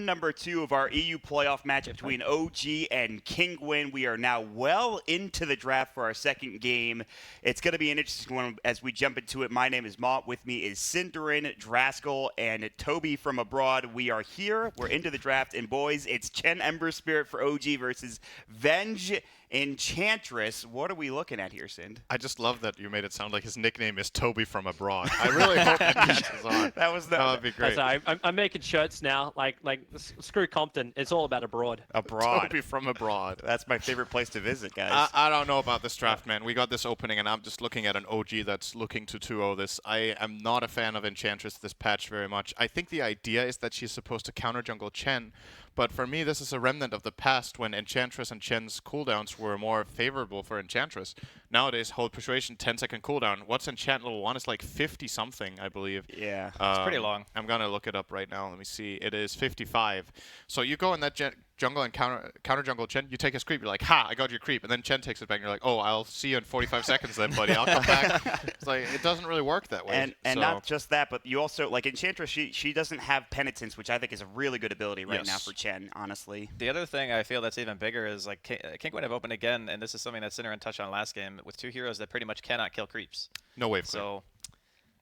number 2 of our EU playoff match between OG and Kinguin. We are now well into the draft for our second game. It's going to be an interesting one as we jump into it. My name is Maut. With me is snydereN, Draskyl, and Toby from abroad. We are here. We're into the draft. And boys, it's Chen Ember Spirit for OG versus Venge Enchantress. What are we looking at here, Sind? I just love that you made it sound like his nickname is Toby from abroad. I really hope that catches on. That would be great. I'm making shirts now. Like screw Compton. It's all about abroad. Abroad. Toby from abroad. That's my favorite place to visit, guys. I don't know about this draft, man. We got this opening, and I'm just looking at an OG that's looking to 2-0 this. I am not a fan of Enchantress this patch very much. I think the idea is that she's supposed to counter jungle Chen, but for me, this is a remnant of the past when Enchantress and Chen's cooldowns were more favorable for Enchantress. Nowadays, Hold Persuasion, 10-second cooldown. What's Enchant level 1 is like 50-something, I believe. Yeah. It's pretty long. I'm going to look it up right now. Let me see. It is 55. So you go in that jungle and counter jungle Chen, you take his creep, you're like, ha, I got your creep. And then Chen takes it back, and you're like, oh, I'll see you in 45 seconds then, buddy. I'll come back. It's like, it doesn't really work that way. And so. Not just that, but you also, like Enchantress, she doesn't have Penitence, which I think is a really good ability right now for Chen, honestly. The other thing I feel that's even bigger is like Kinguin have opened again, and this is something that snydereN touched on last game, with 2 heroes that pretty much cannot kill creeps. No wave clear. So,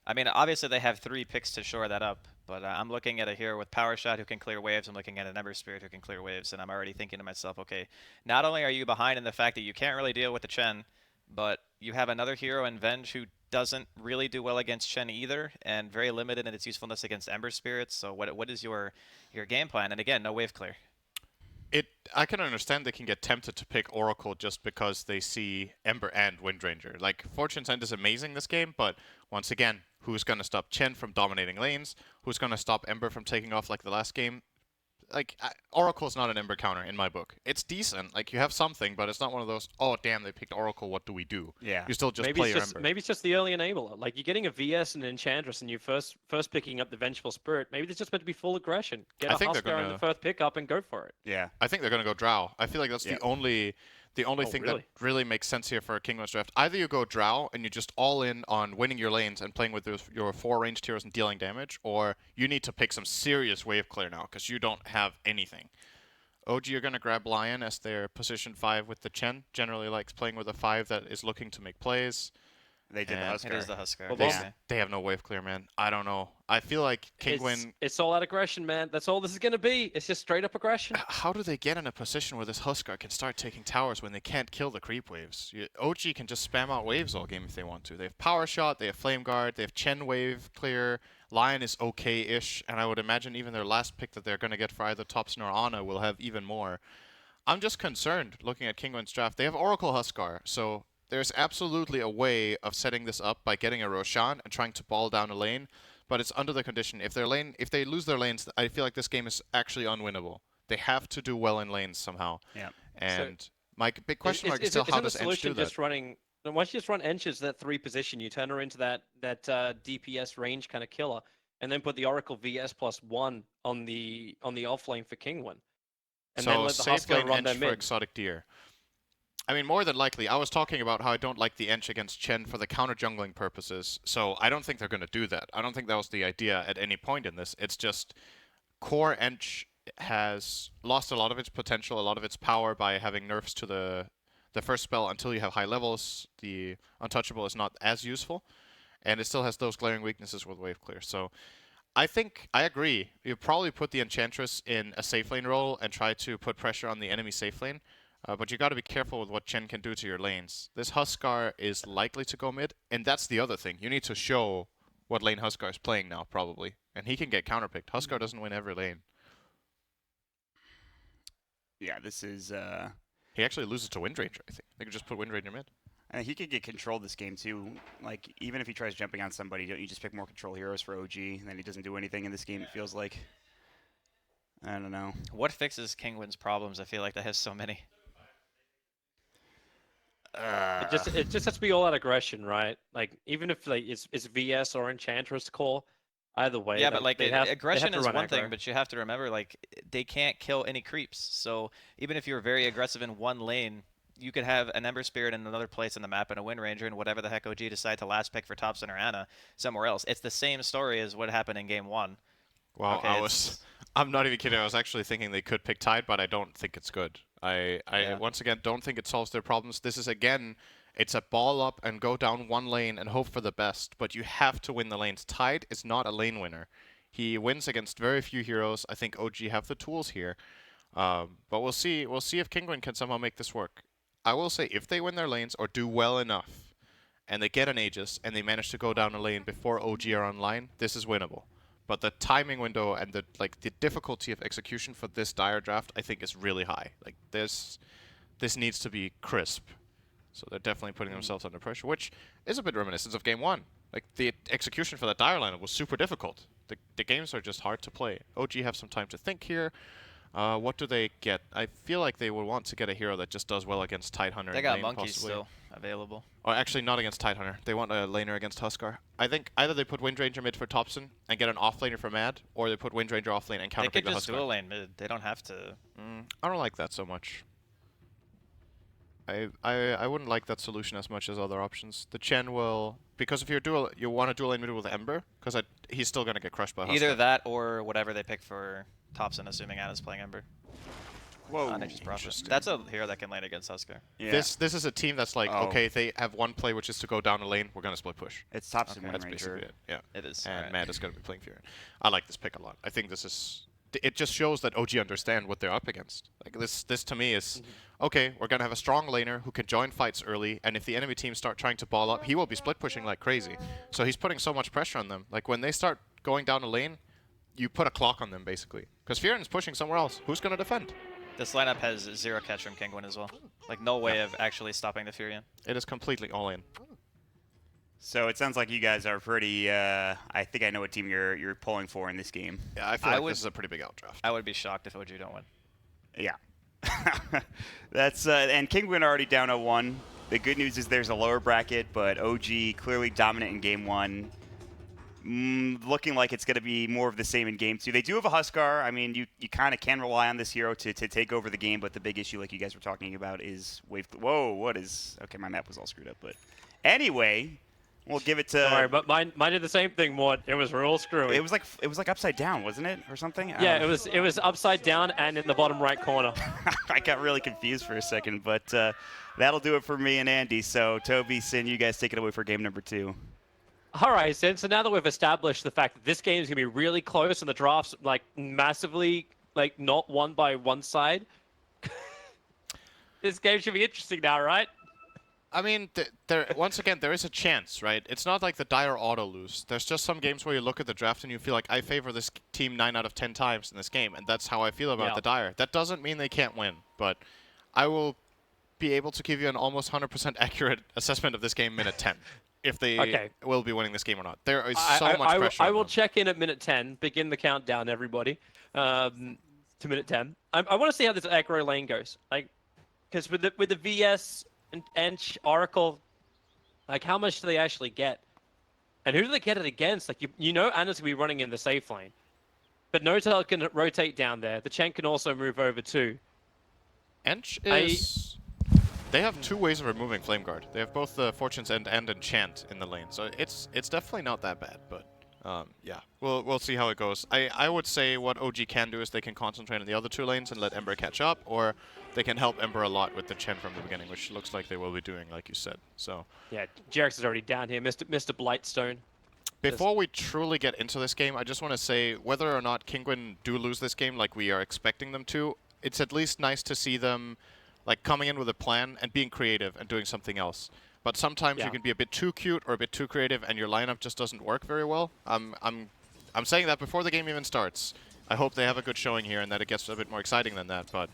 I mean, obviously they have 3 picks to shore that up, but I'm looking at a hero with Power Shot who can clear waves. I'm looking at an Ember Spirit who can clear waves, and I'm already thinking to myself, okay, not only are you behind in the fact that you can't really deal with the Chen, but you have another hero in Venge who doesn't really do well against Chen either, and very limited in its usefulness against Ember Spirits. So what is your game plan? And again, no wave clear. I can understand they can get tempted to pick Oracle just because they see Ember and Windranger. Like, Fortune's End is amazing this game, but once again, who's going to stop Chen from dominating lanes? Who's going to stop Ember from taking off like the last game? Like, Oracle's not an Ember counter in my book. It's decent. Like, you have something, but it's not one of those, oh, damn, they picked Oracle, what do we do? Yeah. You still just maybe play it's your just, Ember. Maybe it's just the early enabler. Like, you're getting a VS and an Enchantress, and you're first picking up the Vengeful Spirit. Maybe it's just meant to be full aggression. Get a Huskar on the first pickup and go for it. Yeah. I think they're going to go Drow. I feel like that's the only thing that really makes sense here for a Kinguin's draft. Either you go Drow and you just all in on winning your lanes and playing with your 4 ranged heroes and dealing damage, or you need to pick some serious wave clear now because you don't have anything. OG are going to grab Lion as their position 5 with the Chen. Generally likes playing with a 5 that is looking to make plays. They did the Huskar. It is the Huskar. Well, they have no wave clear, man. I don't know. I feel like Kinguin... It's all out aggression, man. That's all this is going to be. It's just straight up aggression. How do they get in a position where this Huskar can start taking towers when they can't kill the creep waves? OG can just spam out waves all game if they want to. They have Power Shot, they have Flame Guard, they have Chen wave clear. Lion is okay-ish, and I would imagine even their last pick that they're going to get for either Topson or Ana will have even more. I'm just concerned looking at Kinguin's draft. They have Oracle Huskar, so there's absolutely a way of setting this up by getting a Roshan and trying to ball down a lane, but it's under the condition. If they lose their lanes, I feel like this game is actually unwinnable. They have to do well in lanes somehow. Yeah. And so my big question mark is still how does Ench do that? Once you just run Ench as that 3 position, you turn her into that DPS range kind of killer, and then put the Oracle VS +1 on the off lane for Kinguin. And so then let the safe lane Huskar run Ench their for mid. Exotic Deer. I mean, more than likely, I was talking about how I don't like the Ench against Chen for the counter jungling purposes, so I don't think they're going to do that. I don't think that was the idea at any point in this. It's just core Ench has lost a lot of its potential, a lot of its power by having nerfs to the first spell until you have high levels. The Untouchable is not as useful, and it still has those glaring weaknesses with wave clear. So I think I agree. You probably put the Enchantress in a safe lane role and try to put pressure on the enemy safe lane. But you got to be careful with what Chen can do to your lanes. This Huskar is likely to go mid, and that's the other thing. You need to show what lane Huskar is playing now, probably. And he can get counterpicked. Huskar doesn't win every lane. Yeah, this is... He actually loses to Windranger, I think. They could just put Windranger mid. He could get control this game, too. Like, even if he tries jumping on somebody, don't you just pick more control heroes for OG, and then he doesn't do anything in this game, it feels like. I don't know. What fixes Kinguin's problems? I feel like that has so many. It just has to be all out aggression, right? Like, even if like it's VS or Enchantress core, either way. Yeah, but like aggression is one aggro. thing, but you have to remember, like, they can't kill any creeps. So even if you're very aggressive in one lane, you could have an Ember Spirit in another place in the map and a Windranger and whatever the heck OG decide to last pick for Topson or Ana somewhere else. It's the same story as what happened in game 1. Wow, okay, I'm not even kidding. I was actually thinking they could pick Tide, but I don't think it's good. I once again don't think it solves their problems. This is again, it's a ball up and go down one lane and hope for the best, but you have to win the lanes. Tide is not a lane winner. He wins against very few heroes. I think OG have the tools here, but we'll see. We'll see if Kinguin can somehow make this work. I will say if they win their lanes or do well enough, and they get an Aegis and they manage to go down a lane before OG are online, this is winnable. But the timing window and the difficulty of execution for this dire draft, I think, is really high. Like this needs to be crisp. So they're definitely putting themselves under pressure, which is a bit reminiscent of Game 1. Like the execution for that dire lineup was super difficult. The games are just hard to play. OG have some time to think here. What do they get? I feel like they would want to get a hero that just does well against Tidehunter. They got monkeys still available. Or actually not against Tidehunter. They want a laner against Huskar. I think either they put Windranger mid for Thompson and get an offlaner for Mad, or they put Windranger offlane and counterpick the Huskar. They could just dual lane mid. They don't have to. I don't like that so much. I wouldn't like that solution as much as other options. The Chen will, because if you want to dual lane mid with Ember, because he's still gonna get crushed by Huskar. Either that or whatever they pick for Thompson, assuming Anna's playing Ember. Whoa, interesting. That's a hero that can lane against Huskar. Yeah. This is a team that's like, okay, they have one play, which is to go down a lane. We're gonna split push. It's Thompson Okay. That's Windranger. basically it. Yeah. It is. And Alright. Mad is gonna be playing Fury. I like this pick a lot. I think this is. It just shows that OG understand what they're up against. Like this to me is, okay, we're gonna have a strong laner who can join fights early, and if the enemy team start trying to ball up, he will be split pushing like crazy. So he's putting so much pressure on them. Like when they start going down a lane, you put a clock on them basically. Because Fioren's pushing somewhere else. Who's gonna defend? This lineup has 0 catch from Kinguin as well. Like no way of actually stopping the Furion. It is completely all in. So it sounds like you guys are pretty. I think I know what team you're pulling for in this game. Yeah, I feel like this is a pretty big outdraft. I would be shocked if OG don't win. Yeah. That's and Kinguin already down 0-1. The good news is there's a lower bracket, but OG clearly dominant in Game 1. Looking like it's going to be more of the same in Game 2. They do have a Huskar. I mean, you kind of can rely on this hero to take over the game, but the big issue, like you guys were talking about, is wave. Whoa, what is? Okay, my map was all screwed up, but anyway, we'll give it to. Sorry, but mine did the same thing, Maut. It was real screwy. It was like upside down, wasn't it, or something? Yeah, it was upside down and in the bottom right corner. I got really confused for a second, but that'll do it for me and Andy. So Toby, Sin, you guys take it away for game number 2. All right, Sin. So now that we've established the fact that this game is gonna be really close and the draft's like massively like not won by one side, this game should be interesting now, right? I mean, once again, there is a chance, right? It's not like the dire auto lose. There's just some games where you look at the draft and you feel like, I favor this team 9 out of 10 times in this game, and that's how I feel about the dire. That doesn't mean they can't win, but I will be able to give you an almost 100% accurate assessment of this game minute 10, if they will be winning this game or not. There is so much pressure. I will check in at minute 10, begin the countdown, everybody, to minute 10. I want to see how this aggro lane goes, like, because with the VS and Ench, Oracle, like how much do they actually get? And who do they get it against? Like you know Anna's gonna be running in the safe lane. But Notel can rotate down there. The Chen can also move over too. Ench is... They have 2 ways of removing Flame Guard. They have both the Fortune's End and Enchant in the lane. So it's definitely not that bad, but yeah. We'll see how it goes. I would say what OG can do is they can concentrate on the other 2 lanes and let Ember catch up, or they can help Ember a lot with the Chen from the beginning, which looks like they will be doing, like you said. So yeah, Jerax is already down here. Mr. Blightstone. before we truly get into this game, I just want to say whether or not Kinguin do lose this game like we are expecting them to, it's at least nice to see them like coming in with a plan and being creative and doing something else. But sometimes you can be a bit too cute or a bit too creative and your lineup just doesn't work very well. I'm saying that before the game even starts. I hope they have a good showing here and that it gets a bit more exciting than that. But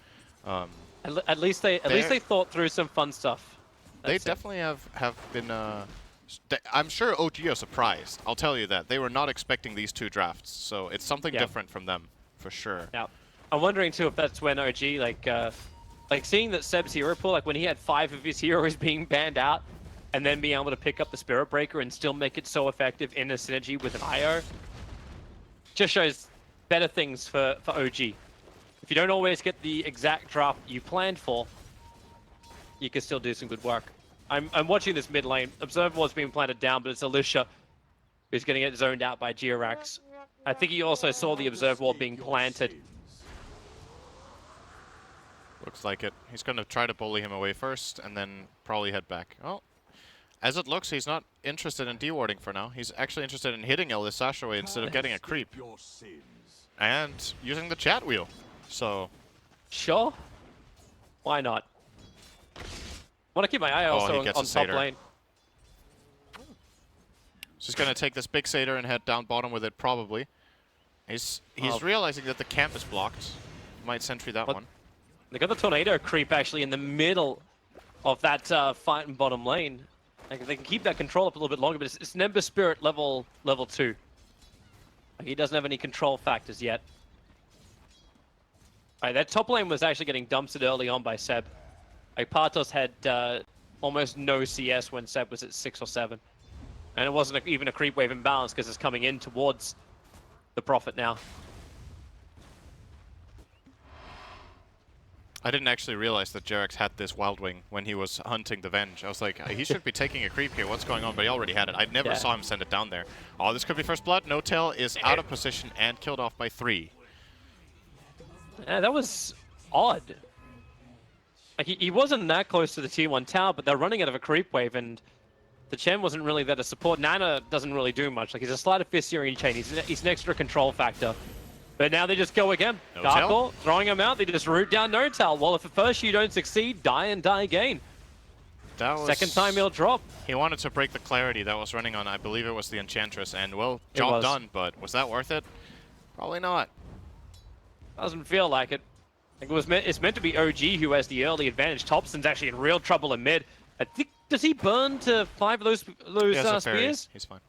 at least they thought through some fun stuff. They definitely have been. I'm sure OG are surprised. I'll tell you that they were not expecting these 2 drafts, so it's something different from them for sure. Yeah, I'm wondering too if that's when OG like seeing that Seb's hero pool, like when he had 5 of his heroes being banned out, and then being able to pick up the Spirit Breaker and still make it so effective in a synergy with an IO, just shows better things for OG. If you don't always get the exact draft you planned for, you can still do some good work. I'm watching this mid lane. Observer was being planted down, but it's Alicia who's going to get zoned out by Jirax. I think he also saw the observe wall being planted. Looks like it. He's going to try to bully him away first, and then probably head back. Oh, as it looks, he's not interested in dewarding for now. He's actually interested in hitting Ellis Sash away instead of getting a creep. And using the chat wheel. So... Sure. Why not? Want to keep my eye also on top Satyr. lane. He's going to take this big Satyr and head down bottom with it, probably. He's realizing that the camp is blocked. Might sentry that one. They got the tornado creep actually in the middle of that fight in bottom lane. Like, they can keep that control up a little bit longer, but it's Nember Spirit level 2. Like, he doesn't have any control factors yet. Alright, that top lane was actually getting dumpstered early on by Seb. Like, Partos had almost no CS when Seb was at 6 or 7. And it wasn't even a creep wave imbalance because it's coming in towards the Prophet now. I didn't actually realize that Jerax had this Wild Wing when he was hunting the Venge. I was like, he should be taking a creep here. What's going on? But he already had it. I never saw him send it down there. Oh, this could be first blood. No Tail is out of position and killed off by 3. Yeah, that was odd. Like, he wasn't that close to the tier 1 tower, but they're running out of a creep wave, and the Chen wasn't really there to support. Nana doesn't really do much. Like, he's a Sleight of Fist Syrian chain. He's an extra control factor. But now they just go again. Gargoyle, throwing him out. They just root down No-Tail. Well, if at first you don't succeed, die and die again. That was... Second time he'll drop. He wanted to break the clarity that was running on, I believe it was the Enchantress. And, well, job done, but was that worth it? Probably not. Doesn't feel like it. Like, it's meant to be OG who has the early advantage. Thompson's actually in real trouble in mid. I think, does he burn to 5 of those spears? He's fine.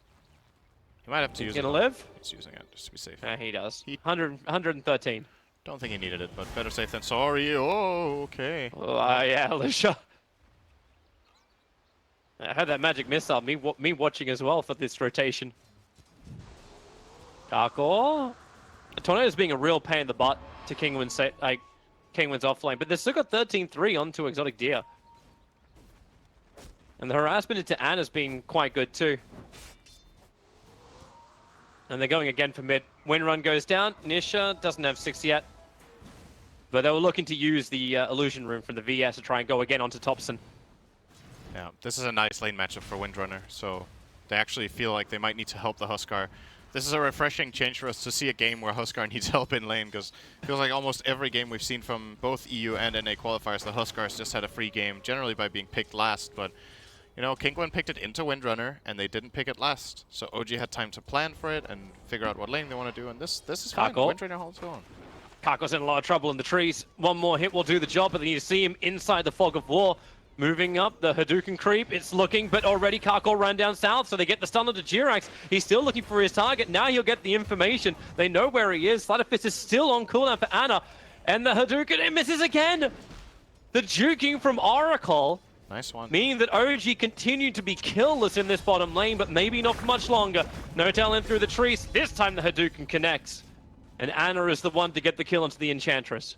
He might have to use it. He's gonna live? He's using it, just to be safe. Yeah, he does. 113. Don't think he needed it, but better safe than sorry. Oh, okay. Oh, yeah, Alicia. I had that magic missile, me watching as well for this rotation. Gargoyle. The Tornado's being a real pain in the butt to Kinguin's offlane, but they've still got 13-3 onto Exotic Deer. And the harassment into Anna's been quite good too. And they're going again for mid. Windrun goes down. Nisha doesn't have 6 yet. But they were looking to use the illusion room from the VS to try and go again onto Thompson. Yeah, this is a nice lane matchup for Windrunner, so they actually feel like they might need to help the Huskar. This is a refreshing change for us to see a game where Huskar needs help in lane, because it feels like almost every game we've seen from both EU and NA qualifiers, the Huskars just had a free game, generally by being picked last, but you know, Kinguin picked it into Windrunner, and they didn't pick it last. So OG had time to plan for it and figure out what lane they want to do, and this is fine. Windrunner holds on. Kako's in a lot of trouble in the trees. One more hit will do the job, but then you see him inside the fog of war. Moving up, the Hadouken creep, it's looking, but already Kako ran down south, so they get the stun onto Jirax. He's still looking for his target. Now he'll get the information. They know where he is. Sleight of Fist is still on cooldown for Anna, and the Hadouken, it misses again! The juking from Oracle. Nice one. Meaning that OG continued to be killless in this bottom lane, but maybe not for much longer. No-Tail in through the trees. This time the Hadouken connects. And Anna is the one to get the kill into the Enchantress.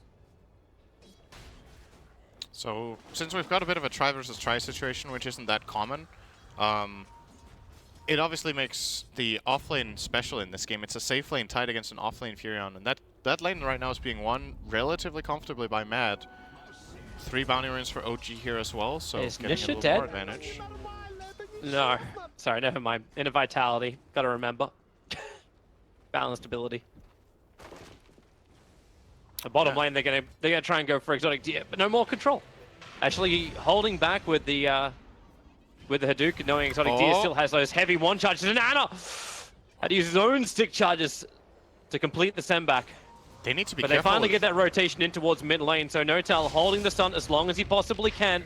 So, since we've got a bit of a try versus try situation, which isn't that common, it obviously makes the offlane special in this game. It's a safe lane tied against an offlane Furion, and that lane right now is being won relatively comfortably by Mad. 3 bounty runes for OG here as well, so Is getting Nisha a little dead? more advantage. No. Sorry, never mind. Inner Vitality. Gotta remember. Balanced ability. The bottom lane, they're gonna try and go for Exotic Deer, but no more control. Actually holding back with the Hadouken, knowing Exotic Deer still has those heavy one charges, and Anna had to use his own stick charges to complete the send back. They need to be But careful. they finally get that rotation in towards mid lane, so No-Tail holding the stun as long as he possibly can.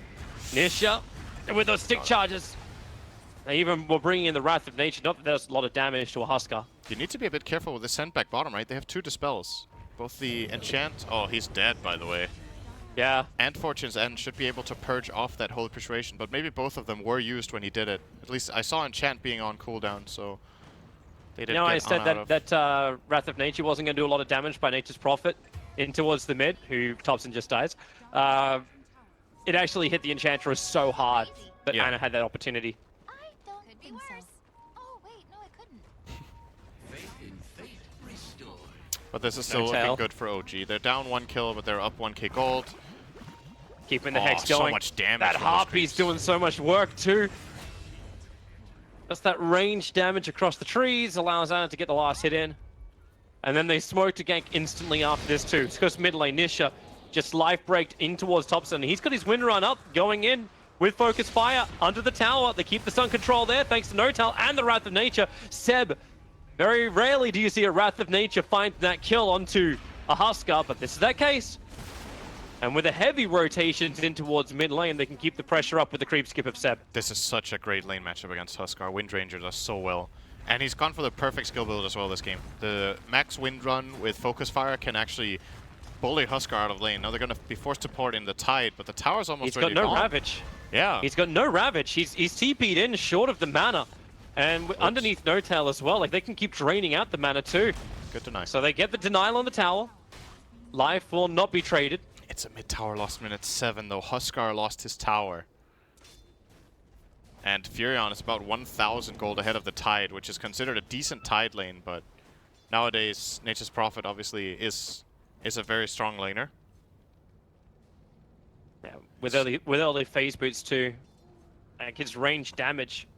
Nisha with those stick charges. They even were bringing in the Wrath of Nature, not that there's a lot of damage to a Huskar. You need to be a bit careful with the send back bottom, right? They have 2 dispels. Both the Enchant... Oh, he's dead, by the way. Yeah. And Fortune's End should be able to purge off that Holy Persuasion, but maybe both of them were used when he did it. At least I saw Enchant being on cooldown, so... They did I said that Wrath of Nature wasn't going to do a lot of damage by Nature's Prophet in towards the mid, who Thompson just dies. It actually hit the Enchantress so hard that Anna had that opportunity. I don't think so. Oh, wait, no, it couldn't. But this is still looking good for OG. They're down 1 kill, but they're up 1k gold. Keeping the hex going. So much damage. That Harpy's doing so much work too. That's that range damage across the trees, allows Anna to get the last hit in. And then they smoke to gank instantly after this too. It's because mid lane Nisha just life breaked in towards Thompson. He's got his wind run up, going in with focus fire under the tower. They keep the sun control there thanks to Notal and the Wrath of Nature. Seb, very rarely do you see a Wrath of Nature find that kill onto a Huskar, but this is that case. And with a heavy rotations in towards mid lane, they can keep the pressure up with the creep skip of Seb. This is such a great lane matchup against Huskar. Wind Ranger does so well. And he's gone for the perfect skill build as well this game. The max wind run with focus fire can actually bully Huskar out of lane. Now they're going to be forced to port in the Tide, but the tower's almost ready. He's got no Ravage. Yeah. He's got no Ravage. He's TP'd in short of the mana. And underneath Notal as well, like they can keep draining out the mana too. Good to know. So they get the denial on the tower. Life will not be traded. It's a mid-tower lost minute 7 though. Huskar lost his tower. And Furion is about 1,000 gold ahead of the Tide, which is considered a decent Tide lane, but nowadays Nature's Prophet obviously is a very strong laner. Yeah, with early phase boots too. And his range damage.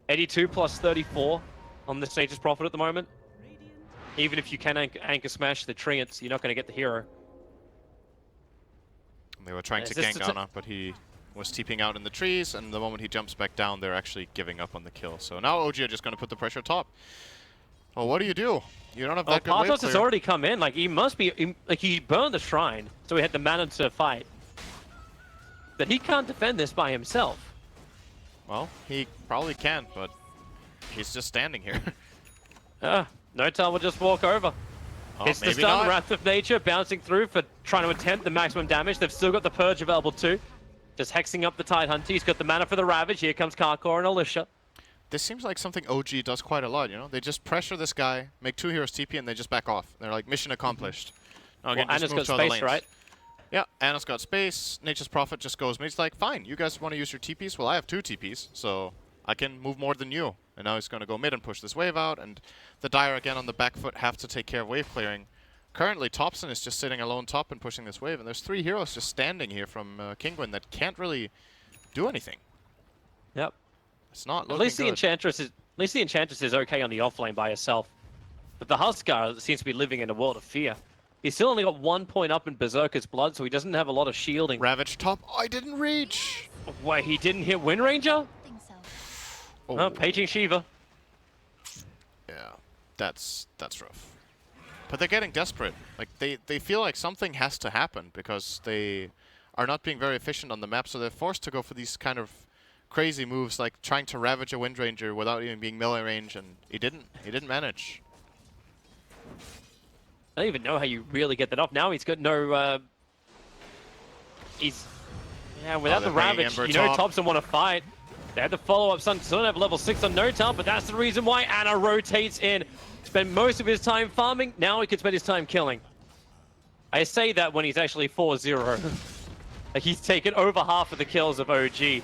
82 plus 34 on the Nature's Prophet at the moment. Even if you can anchor smash the treants, you're not going to get the hero. They were trying to gank Anna, but he was TPing out in the trees, and the moment he jumps back down, they're actually giving up on the kill. So now OG are just going to put the pressure top. Well, what do? You don't have that good wave Partos clear. has already come in. Like, he must be... like, he burned the shrine, so he had the mana to fight. But he can't defend this by himself. Well, he probably can, but he's just standing here. Notal will just walk over. It's the stun, Wrath of Nature bouncing through for trying to attempt the maximum damage. They've still got the Purge available too. Just hexing up the Tide Hunter. He's got the mana for the Ravage. Here comes Karkor and Alicia. This seems like something OG does quite a lot, you know? They just pressure this guy, make 2 heroes TP, and they just back off. They're like, mission accomplished. Now again, Anna's got space, right? Yeah, Anna's got space. Nature's Prophet just goes, he's like, fine, you guys want to use your TPs? Well, I have 2 TPs, so I can move more than you. And now he's going to go mid and push this wave out, and the Dire again on the back foot have to take care of wave clearing. Currently, Thompson is just sitting alone top and pushing this wave, and there's 3 heroes just standing here from Kinguin that can't really do anything. Yep. It's not looking at least good. The Enchantress is okay on the offlane by herself. But the Huskar seems to be living in a world of fear. He's still only got 1 point up in Berserker's blood, so he doesn't have a lot of shielding. Ravage top. I didn't reach. Wait, he didn't hit Wind Ranger? Oh, paging Shiva. Yeah, that's rough. But they're getting desperate. Like they feel like something has to happen because they are not being very efficient on the map, so they're forced to go for these kind of crazy moves, like trying to ravage a Wind Ranger without even being melee range, and he didn't manage. I don't even know how you really get that off. Now he's got no. Without the Ravage, you know, Thompson want to fight. They had the follow-up Sun. Still don't have level 6 on Notal, but that's the reason why Anna rotates in. Spent most of his time farming, now he could spend his time killing. I say that when he's actually 4-0. Like, he's taken over half of the kills of OG.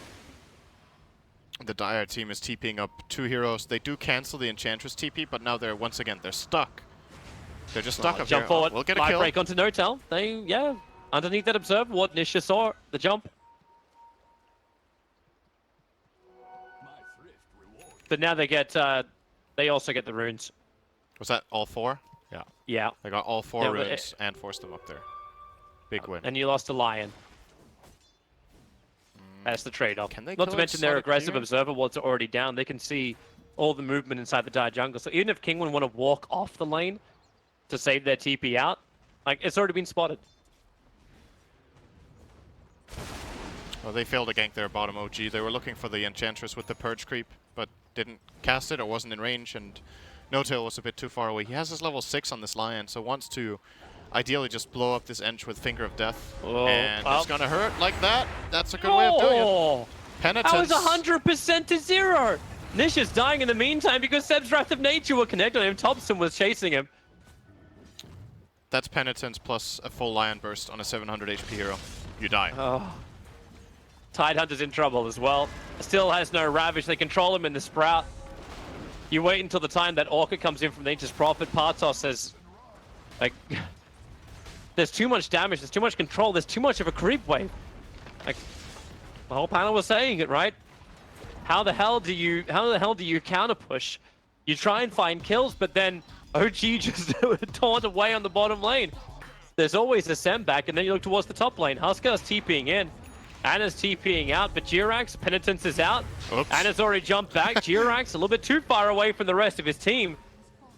The Dire team is TPing up 2 heroes. They do cancel the Enchantress TP, but now they're, once again, they're stuck. They're just stuck up jump here. Forward, We'll get a kill. break onto Notal. Underneath that observer, what Nisha saw, the jump. But now they get, they also get the runes. Was that all 4? Yeah. Yeah. They got all 4 runes and forced them up there. Big win. And you lost a Lion. That's the trade-off. Can they Not to mention their aggressive here? observer wards are already down. They can see all the movement inside the Dire jungle. So even if Kinguin want to walk off the lane to save their TP out, like, it's already been spotted. Well, they failed to gank their bottom OG. They were looking for the Enchantress with the Purge creep, but didn't cast it or wasn't in range, and Notail was a bit too far away. He has his level 6 on this Lion, so wants to ideally just blow up this Ench with Finger of Death. And it's gonna hurt like that. That's a good way of doing it. Penitence. That was 100% to 0. Nisha's dying in the meantime because Seb's Wrath of Nature were connected on him. Thompson was chasing him. That's Penitence plus a full Lion Burst on a 700 HP hero. You die. Oh. Tide Hunter's in trouble as well. Still has no Ravage. They control him in the Sprout. You wait until the time that Orca comes in from Nature's Prophet. Partos has Like, there's too much damage, there's too much control, there's too much of a creep wave. Like, the whole panel was saying it, right? How the hell do you counter push? You try and find kills, but then OG just taunt away on the bottom lane. There's always a Sem back, and then you look towards the top lane. Huskar's TPing in. Anna's TPing out, but Jirax, Penitence is out. Oops. Anna's already jumped back. Jirax a little bit too far away from the rest of his team.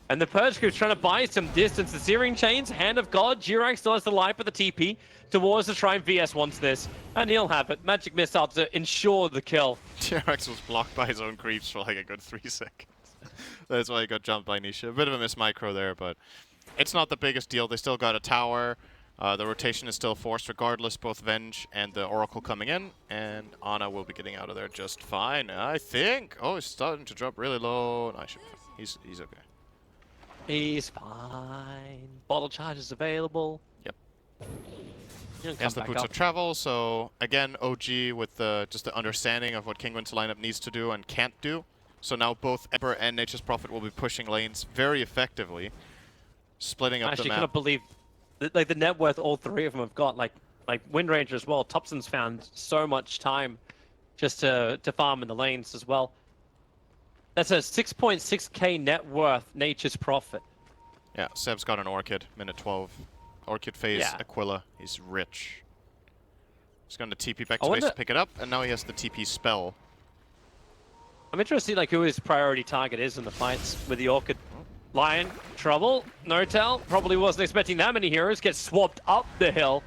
And the Purge Group's trying to buy some distance. The Searing Chains, Hand of God. Jirax still has the life of the TP towards the Shrine. VS wants this. And he'll have it. Magic Missile to ensure the kill. T-Rex was blocked by his own creeps for like a good 3 seconds. That's why he got jumped by Nisha. A bit of a miss micro there, but it's not the biggest deal. They still got a tower. The rotation is still forced regardless, both Venge and the Oracle coming in, and Ana will be getting out of there just fine, I think. Oh, he's starting to drop really low. No, he's okay. He's fine. Bottle charge is available. Yep. He'll He has the come boots back of travel, so again, OG with just the understanding of what Kinguin's lineup needs to do and can't do. So now both Ember and Nature's Prophet will be pushing lanes very effectively, splitting up Actually, the map. cannot believe like the net worth all three of them have got. Like Wind Ranger as well. Thompson's found so much time just to farm in the lanes as well. That's a 6.6k net worth Nature's Prophet. Yeah, Seb's got an Orchid, minute 12. Orchid phase, Yeah. Aquila. He's rich. He's going to TP back I to base wonder- to pick it up, and now he has the TP spell. I'm interested like who his priority target is in the fights with the Orchid. Lion, trouble, no tell. Probably wasn't expecting that many heroes. Get swapped up the hill.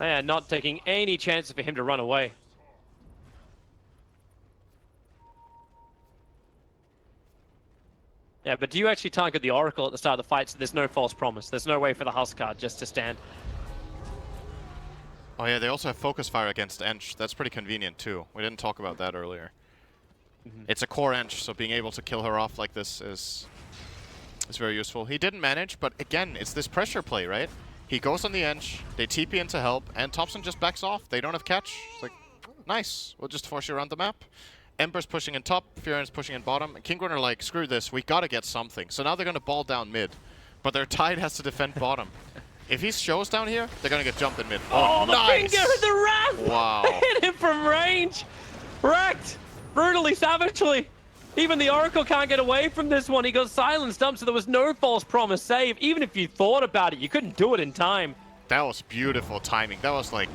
And not taking any chances for him to run away. Yeah, but do you actually target the Oracle at the start of the fight so there's no false promise? There's no way for the Huskar just to stand. Oh yeah, they also have Focus Fire against Ench. That's pretty convenient too. We didn't talk about that earlier. It's a core Ench, so being able to kill her off like this is very useful. He didn't manage, but again, it's this pressure play, right? He goes on the Ench, they TP in to help, and Thompson just backs off. They don't have catch. It's like, nice. We'll just force you around the map. Ember's pushing in top, Fioren's pushing in bottom. And Kinguin are like, screw this, we gotta get something. So now they're gonna ball down mid. But their Tide has to defend bottom. If he shows down here, they're gonna get jumped in mid. Oh, the nice! finger, the wrap! Wow. Hit him from range! Wrecked! Brutally, savagely! Even the Oracle can't get away from this one. He got silenced up, so there was no false promise save. Even if you thought about it, you couldn't do it in time. That was beautiful timing. That was like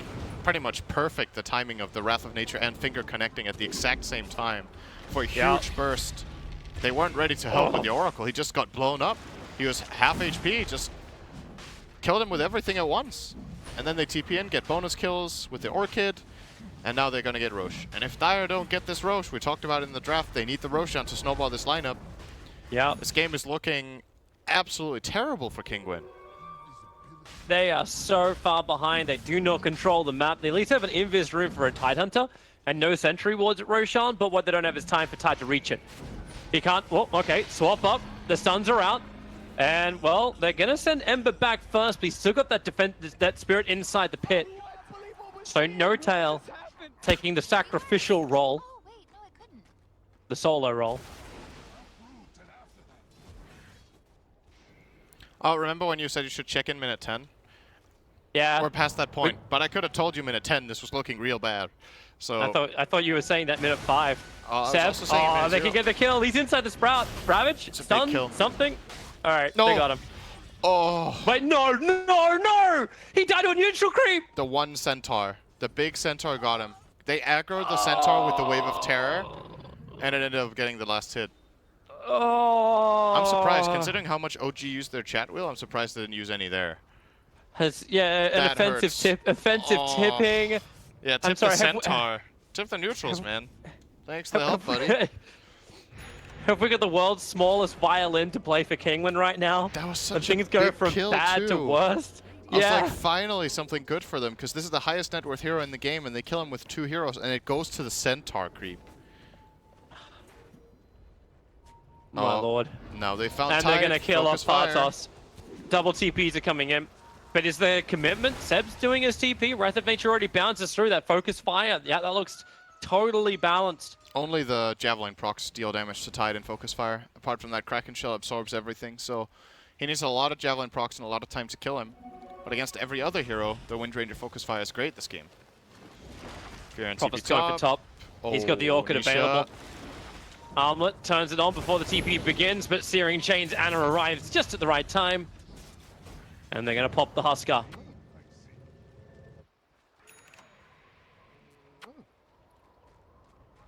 pretty much perfect, the timing of the Wrath of Nature and Finger connecting at the exact same time for a huge burst. They weren't ready to help with the Oracle. He just got blown up. He was half HP, just killed him with everything at once. And then they TP in, get bonus kills with the Orchid, and now they're gonna get Rosh. And if Dire don't get this Rosh, we talked about it in the draft, they need the Roshan to snowball this lineup. Yeah. This game is looking absolutely terrible for Kinguin. They are so far behind. They do not control the map. They at least have an invis room for a Tidehunter and no sentry wards at Roshan, but what they don't have is time for Tide to reach it. He can't. Well, okay, swap up. The stuns are out. And, well, they're going to send Ember back first, but he's still got that spirit inside the pit. So No Tail taking the sacrificial role. The solo role. Oh, remember when you said you should check in minute 10? Yeah. We're past that point, but I could have told you minute 10 this was looking real bad. So I thought you were saying that minute 5. I was Seb, also saying minute they 0. can get the kill. He's inside the Sprout. Ravage, It's a big stun, kill. something. All right, No. they got him. Oh, Wait, no! He died on neutral creep. the one Centaur. The big Centaur got him. They aggroed the Centaur with the Wave of Terror, and it ended up getting the last hit. Oh. I'm surprised, considering how much OG used their chat wheel, I'm surprised they didn't use any there. Yeah, an That offensive hurts. tip, offensive Oh. tipping. Yeah, I'm tip sorry, the have we- Centaur. Tip the neutrals, man. Thanks for the help, buddy. Have we got the world's smallest violin to play for Kinguin right now? That was And such a things go big from kill, bad to too. worst. I was Yeah. like, finally something good for them, because this is the highest net worth hero in the game, and they kill him with 2 heroes, and it goes to the Centaur creep. My Oh, lord. No, they found And Tide, they're going to kill off focus fire. Partos. Double TPs are coming in. But is there commitment? Seb's doing his TP. Wrath of Nature already bounces through that focus fire. Yeah, that looks totally balanced. Only the Javelin procs deal damage to Tide and Focus Fire. Apart from that, Kraken Shell absorbs everything, so He needs a lot of Javelin procs and a lot of time to kill him. But against every other hero, the Wind Ranger Focus Fire is great this game. Fear and Prophet's TP going for top. He's got the Orchid Nisha. available. Armlet turns it on before the TP begins, but Searing Chains Anna arrives just at the right time. And they're going to pop the Husker.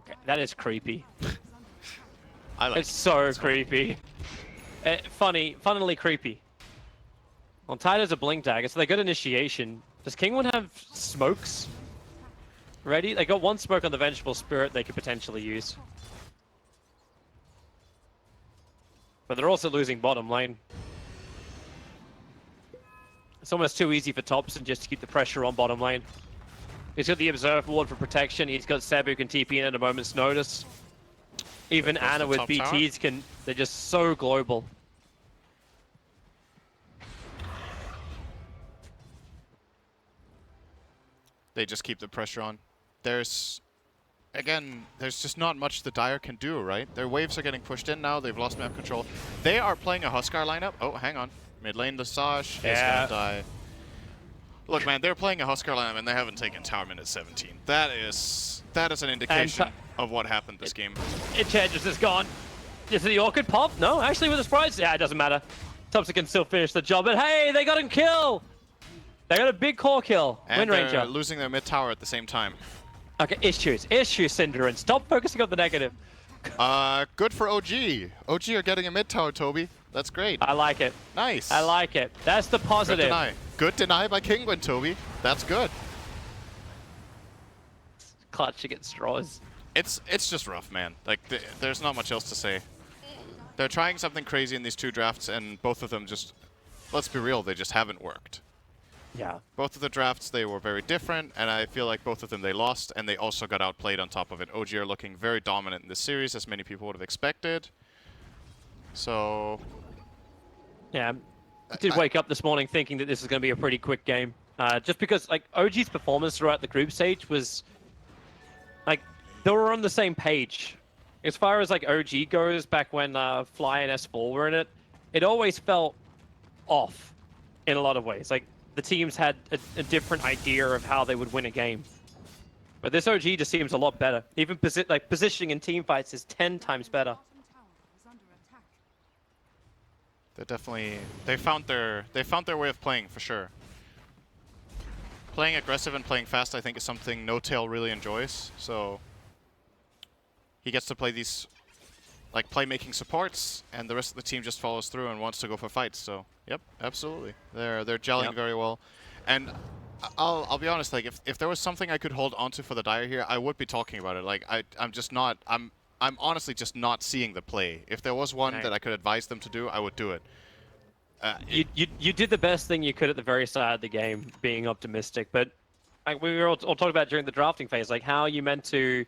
Okay, that is creepy. I like It's so creepy. Funnily creepy. Well, Tide has a Blink Dagger, so they got initiation. Does Kinguin have smokes ready? They got one smoke on the Vengeful Spirit they could potentially use. But they're also losing bottom lane. It's almost too easy for Thompson just to keep the pressure on bottom lane. He's got the Observe Ward for protection. He's got Seb who can TP in at a moment's notice. Even Anna with BTs can... They're just so global. They just keep the pressure on. There's just not much the Dire can do, right? Their waves are getting pushed in now. They've lost map control. They are playing a Huskar lineup. Oh, hang on. Mid lane, Lesage is gonna die. Look, man, they're playing a Huskar lineup and they haven't taken tower minute 17. That is an indication of what happened this game. Enchantress is gone. Is it the Orchid pop? No, actually with the sprites. Yeah, it doesn't matter. Thompson can still finish the job, but hey, they got him kill! They got a big core kill. And Wind Ranger. they're losing their mid tower at the same time. Okay, issues, snydereN. Stop focusing on the negative. Good for OG. OG are getting a mid tower, Toby. That's great. I like it. Nice. I like it. That's the positive. Good deny. Good deny by Kinguin, Toby. That's good. Clutch against straws. It's just rough, man. Like, there's not much else to say. They're trying something crazy in these two drafts, and both of them just, let's be real, they just haven't worked. Yeah. Both of the drafts, they were very different, and I feel like both of them they lost, and they also got outplayed on top of it. OG are looking very dominant in this series, as many people would have expected. So... Yeah, I did wake up this morning thinking that this is going to be a pretty quick game. Just because, like, OG's performance throughout the group stage was... Like, they were on the same page. As far as, like, OG goes, back when Fly and S4 were in it, it always felt off in a lot of ways. Like, the teams had a different idea of how they would win a game. But this OG just seems a lot better. Even positioning in team fights is 10 times better. They definitely they found their way of playing for sure. Playing aggressive and playing fast, I think, is something No Tail really enjoys. So he gets to play these like playmaking supports, and the rest of the team just follows through and wants to go for fights. So yep, absolutely, they're gelling very well. And I'll be honest, like if there was something I could hold onto for the Dire here, I would be talking about it. Like I'm honestly just not seeing the play. If there was one that I could advise them to do, I would do it. You did the best thing you could at the very start of the game, being optimistic. But like we were all talking about during the drafting phase, like how are you meant to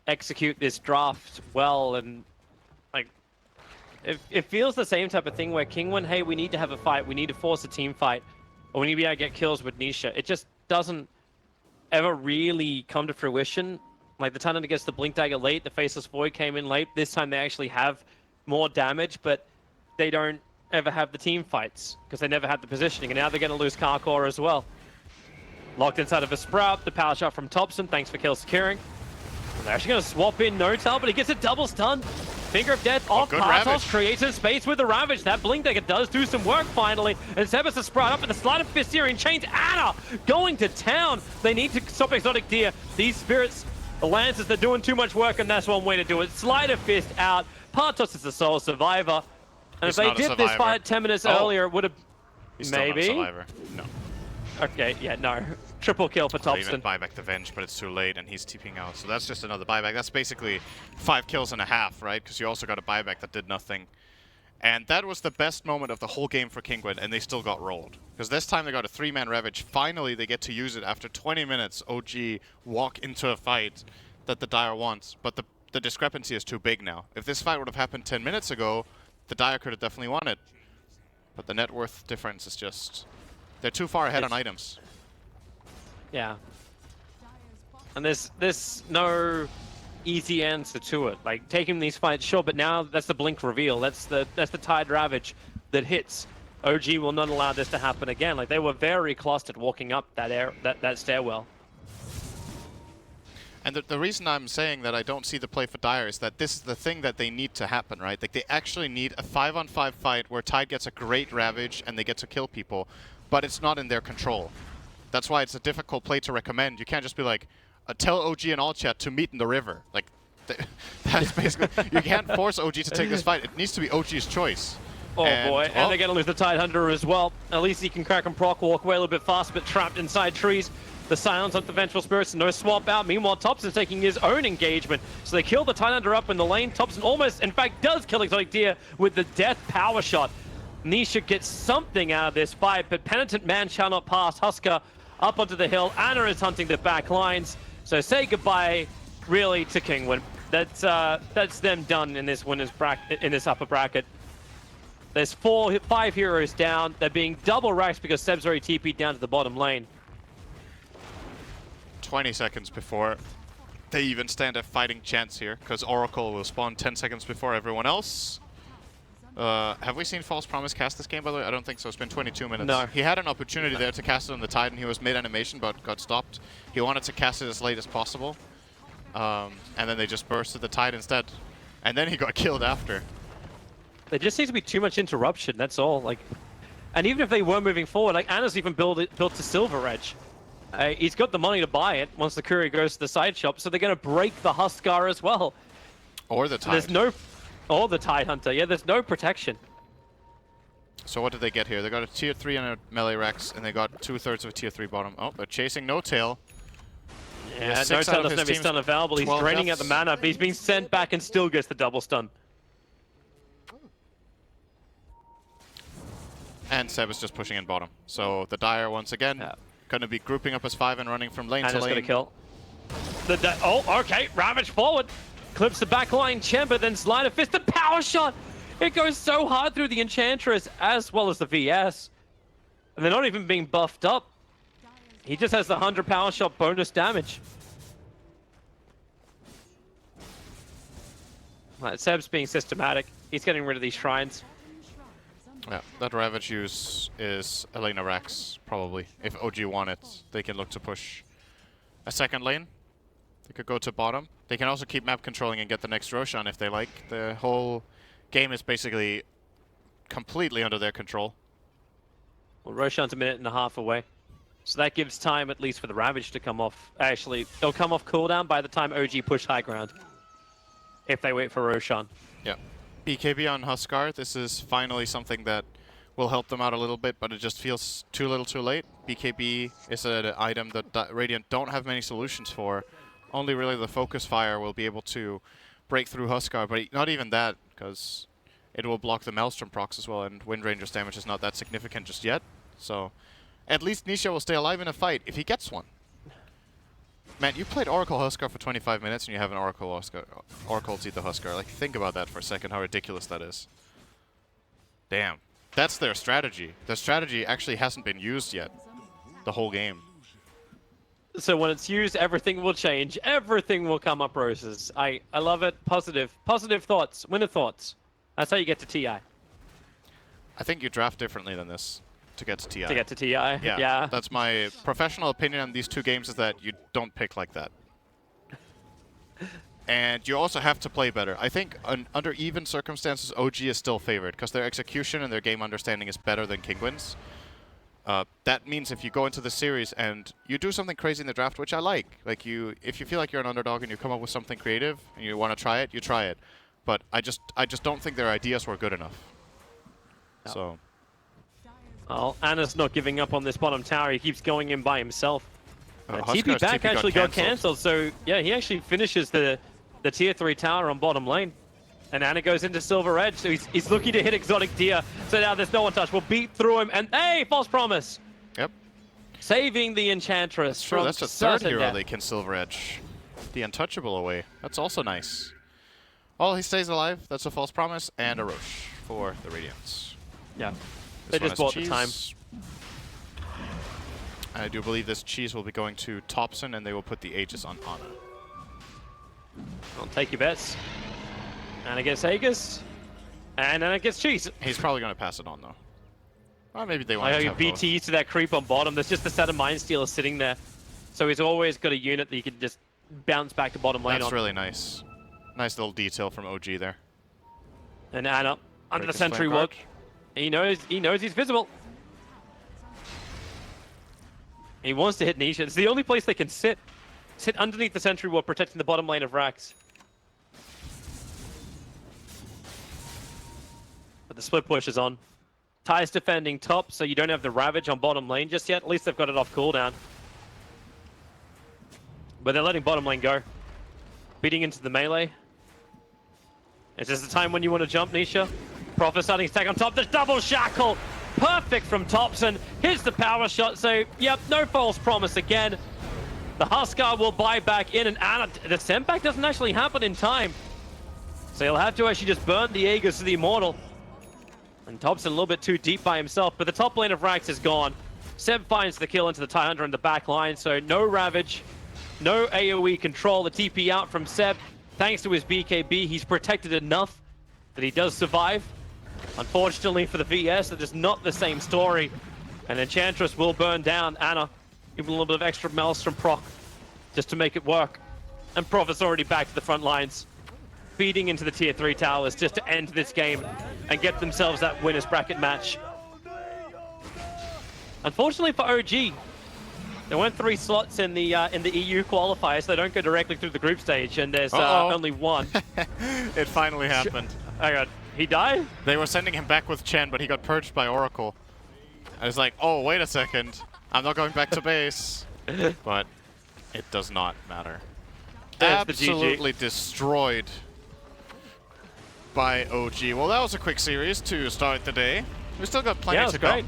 execute this draft well? And like it feels the same type of thing where Kinguin, hey, we need to have a fight, we need to force a team fight, or we need to be able to get kills with Nisha. It just doesn't ever really come to fruition. Like the time against the Blink Dagger late, the Faceless Void came in late. This time they actually have more damage, but they don't ever have the team fights because they never had the positioning, and now they're going to lose Carcore as well. Locked inside of a Sprout, the power shot from Thompson, thanks for kill securing. And they're actually going to swap in No-Tail, but he gets a double stun. Finger of Death off Partos, creates some space with the Ravage. That Blink Dagger does do some work finally. And Sebas the Sprout up in the Sleight of Fist Searing Chains. Anna going to town. They need to stop Exotic Deer. These spirits, the Lancers, they're doing too much work, and that's one way to do it. Sleight of Fist out. Partos is the sole survivor. And if they did this fight 10 minutes earlier, it would have... Maybe? Still not a survivor. No. Okay, yeah, no. Triple kill for Thompson. Even buy back the Venge, but it's too late, and he's TPing out. So that's just another buyback. That's basically 5 kills and a half, right? Because you also got a buyback that did nothing. And that was the best moment of the whole game for Kinguin, and they still got rolled. Because this time they got a 3-man Ravage. Finally, they get to use it after 20 minutes. OG walk into a fight that the Dire wants. But the discrepancy is too big now. If this fight would have happened 10 minutes ago, the Dire could have definitely won it. But the net worth difference is just... They're too far ahead on items. Yeah. And there's no easy answer to it. Like, taking these fights, sure, but now that's the Blink reveal. That's the Tide Ravage. that hits, OG will not allow this to happen again. Like, they were very clustered walking up that stairwell. And the reason I'm saying that I don't see the play for Dire is that this is the thing that they need to happen, right? Like, they actually need a 5-on-5 fight where Tide gets a great Ravage and they get to kill people, but it's not in their control. That's why it's a difficult play to recommend. You can't just be like, tell OG and all chat to meet in the river. Like, that's basically, you can't force OG to take this fight. It needs to be OG's choice. Oh boy, and they're going to lose the Tide Hunter as well. At least he can crack and proc, walk away a little bit fast, but trapped inside trees. The silence of the Vengeful Spirits, no swap out. Meanwhile, Thompson taking his own engagement. So they kill the Tide Hunter up in the lane. Thompson almost, in fact, does kill Exotic Deer with the death power shot. Nisha gets something out of this fight, but Penitent Man shall not pass. Husker up onto the hill. Anna is hunting the back lines. So say goodbye, really, to Kinguin. That's them done in this winners bracket, in this upper bracket. There's 5 heroes down. They're being double racked because Seb's already TP'd down to the bottom lane. 20 seconds before they even stand a fighting chance here, because Oracle will spawn 10 seconds before everyone else. Have we seen False Promise cast this game, by the way? I don't think so. It's been 22 minutes. No. He had an opportunity there to cast it on the Tide, and he was mid-animation, but got stopped. He wanted to cast it as late as possible, and then they just bursted the Tide instead. And then he got killed after. There just seems to be too much interruption, that's all. Like, and even if they were moving forward, like Anna's even built to Silver Edge. He's got the money to buy it once the courier goes to the side shop, so they're going to break the Huskar as well. Or the Tide. There's no... Or the Tide Hunter. Yeah, there's no protection. So what did they get here? They got a tier 3 and a melee Rex, and they got 2/3 of a tier 3 bottom. Oh, they're chasing No Tail. Yeah, No Tail doesn't have his stun available. He's draining out the mana, but he's being sent back and still gets the double stun. And Seb is just pushing in bottom. So the Dire, once again, going to be grouping up as 5 and running from lane to lane. Anna's going to kill. Oh, okay. Ravage forward. Clips the backline chamber, then Slider Fist, the power shot! It goes so hard through the Enchantress as well as the VS. And they're not even being buffed up. He just has the 100 power shot bonus damage. Right, Seb's being systematic. He's getting rid of these shrines. Yeah, that Ravage use is Elena Rax, probably. If OG want it, they can look to push a second lane. They could go to bottom. They can also keep map controlling and get the next Roshan if they like. The whole game is basically completely under their control. Well, Roshan's 1.5 minutes away. So that gives time at least for the Ravage to come off. Actually, it'll come off cooldown by the time OG push high ground. If they wait for Roshan. Yeah. BKB on Huskar. This is finally something that will help them out a little bit, but it just feels too little too late. BKB is an item that Radiant don't have many solutions for. Only really the Focus Fire will be able to break through Huskar, but not even that, because it will block the Maelstrom procs as well, and Wind Ranger's damage is not that significant just yet. So at least Nisha will stay alive in a fight if he gets one. Man, you played Oracle Huskar for 25 minutes and you have an Oracle Zeta Huskar. Like, think about that for a second, how ridiculous that is. Damn. That's their strategy. Their strategy actually hasn't been used yet. The whole game. So when it's used, everything will change. Everything will come up roses. I love it. Positive thoughts. Winner thoughts. That's how you get to TI. I think you draft differently than this to get to TI. To get to TI? Yeah. That's my professional opinion on these two games, is that you don't pick like that. And you also have to play better. I think under even circumstances, OG is still favored, because their execution and their game understanding is better than Kinguin's. That means if you go into the series and you do something crazy in the draft, which I like if you feel like you're an underdog and you come up with something creative and you want to try it, you try it. But I just don't think their ideas were good enough. No. So. Well, Anna's not giving up on this bottom tower. He keeps going in by himself. TP back TP actually got cancelled. So yeah, he actually finishes the tier 3 tower on bottom lane. And Anna goes into Silver Edge, so he's looking to hit Exotic Deer. So now there's no one touch. We'll beat through him, and hey, False Promise! Yep. Saving the Enchantress. That's true. That's the third hero they can Silver Edge. The Untouchable away. That's also nice. Well, he stays alive. That's a False Promise and a Roche for the Radiants. Yeah. They just bought the time. I do believe this cheese will be going to Thompson, and they will put the Aegis on Anna. Well, take your bets. Anna gets Aegis. And then it gets cheese. He's probably going to pass it on, though. Or maybe they want I to know have both. BT to that creep on bottom. There's just a set of Mind Stealers sitting there. So he's always got a unit that you can just bounce back to bottom lane That's on. really nice. Nice little detail from OG there. And Anna under Break the his sentry flame walk. guard. He knows he's visible. He wants to hit Nisha. It's the only place they can sit. Sit underneath the sentry wall, protecting the bottom lane of Rax. But the split push is on. Ty's defending top, so you don't have the Ravage on bottom lane just yet. At least they've got it off cooldown. But they're letting bottom lane go. Beating into the melee. Is this the time when you want to jump, Nisha? Prophet starting to take on top. The double shackle! Perfect from Thompson. Here's the power shot, so yep, no false promise again. The Huskar will buy back in, and Anna, the send back doesn't actually happen in time. So he'll have to actually just burn the Aegis to the Immortal. And Thompson a little bit too deep by himself, but the top lane of Rax is gone. Seb finds the kill into the TI8 in the back line, so no Ravage, no AoE control. The TP out from Seb. Thanks to his BKB, he's protected enough that he does survive. Unfortunately for the VS, that is not the same story. And Enchantress will burn down Anna. Even a little bit of extra Maelstrom proc just to make it work. And Prophet's already back to the front lines, feeding into the tier 3 towers just to end this game and get themselves that winner's bracket match. Unfortunately for OG, there weren't 3 slots in the EU qualifiers, so they don't go directly through the group stage, and there's only one. It finally happened. Hang on, he died? They were sending him back with Chen, but he got purged by Oracle. I was like, oh, wait a second. I'm not going back to base. But it does not matter. There's the GG. Absolutely destroyed by OG. Well, that was a quick series to start the day. We still got plenty to go. Great.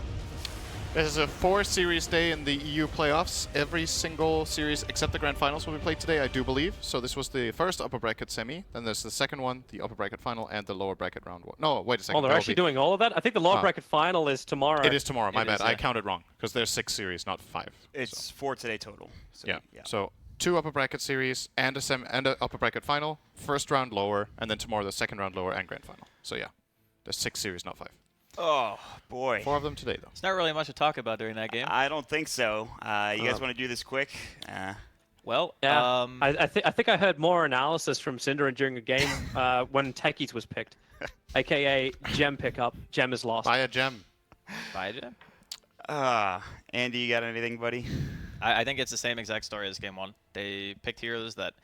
This is a 4-series day in the EU playoffs. Every single series except the grand finals will be played today, I do believe. So this was the first upper bracket semi. Then there's the second one, the upper bracket final, and the lower bracket round one. No, wait a second. Oh, they're actually doing all of that? I think the lower bracket final is tomorrow. It is tomorrow, my It bad. is, I yeah. counted wrong, because there's 6 series, not 5. It's 4 today total. So, Yeah. So 2 upper bracket series and a upper bracket final. First round lower, and then tomorrow the second round lower and grand final. So yeah, there's 6 series, not 5. Oh, boy. 4 of them today, though. It's not really much to talk about during that game. I don't think so. You guys want to do this quick? Well, Yeah, I think I heard more analysis from snydereN during a game when Techies was picked, aka Gem pickup. Gem is lost. Buy a gem. Bye, Jim. Andy, you got anything, buddy? I think it's the same exact story as game 1. They picked heroes that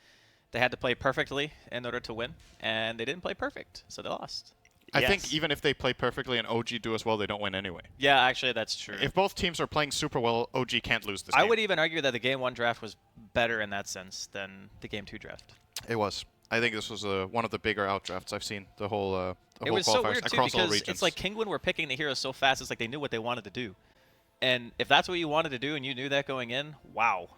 they had to play perfectly in order to win, and they didn't play perfect, so they lost. I Yes. think even if they play perfectly and OG do as well, they don't win anyway. Yeah, actually, that's true. If both teams are playing super well, OG can't lose this I game. would even argue that the game 1 draft was better in that sense than the game 2 draft. It was. I think this was one of the bigger outdrafts I've seen. The whole It was so qualifiers weird, too, across all because regions. it's like Kinguin were picking the heroes so fast, it's like they knew what they wanted to do. And if that's what you wanted to do and you knew that going in, wow.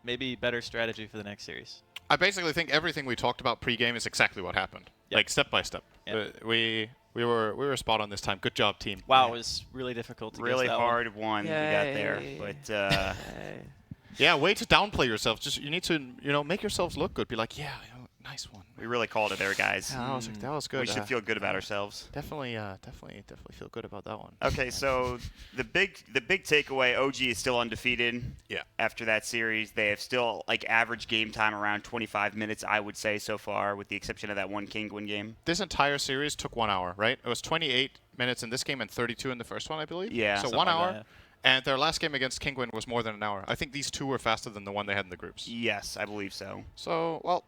Maybe better strategy for the next series. I basically think everything we talked about pre-game is exactly what happened. Yep. Like step by step. Yep. We were spot on this time. Good job, team. Wow, it was really difficult to Really guess that hard one we got there. Yay. But Yeah, way to downplay yourself. Just you need to make yourselves look good. Be like, yeah, nice one. we really called it there, guys. Yeah, that was good. We should feel good about ourselves. Definitely feel good about that one. Okay, so the big takeaway, OG is still undefeated. Yeah. After that series, they have still average game time around 25 minutes, I would say so far, with the exception of that one Kinguin game. This entire series took 1 hour, right? It was 28 minutes in this game and 32 in the first one, I believe. Yeah. So Something 1 like hour. that, yeah. And their last game against Kinguin was more than an hour. I think these 2 were faster than the one they had in the groups. Yes, I believe so. So, well,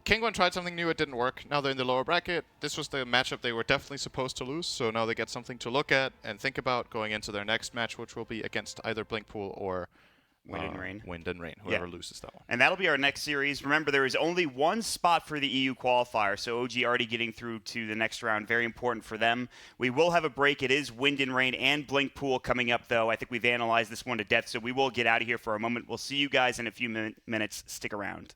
Kinguin tried something new. It didn't work. Now they're in the lower bracket. This was the matchup they were definitely supposed to lose. So now they get something to look at and think about going into their next match, which will be against either Blinkpool or Wind and Rain. Wind and Rain, whoever loses that one. And that'll be our next series. Remember, there is only 1 spot for the EU qualifier, so OG already getting through to the next round. Very important for them. We will have a break. It is Wind and Rain and Blinkpool coming up, though. I think we've analyzed this one to death, so we will get out of here for a moment. We'll see you guys in a few minutes. Stick around.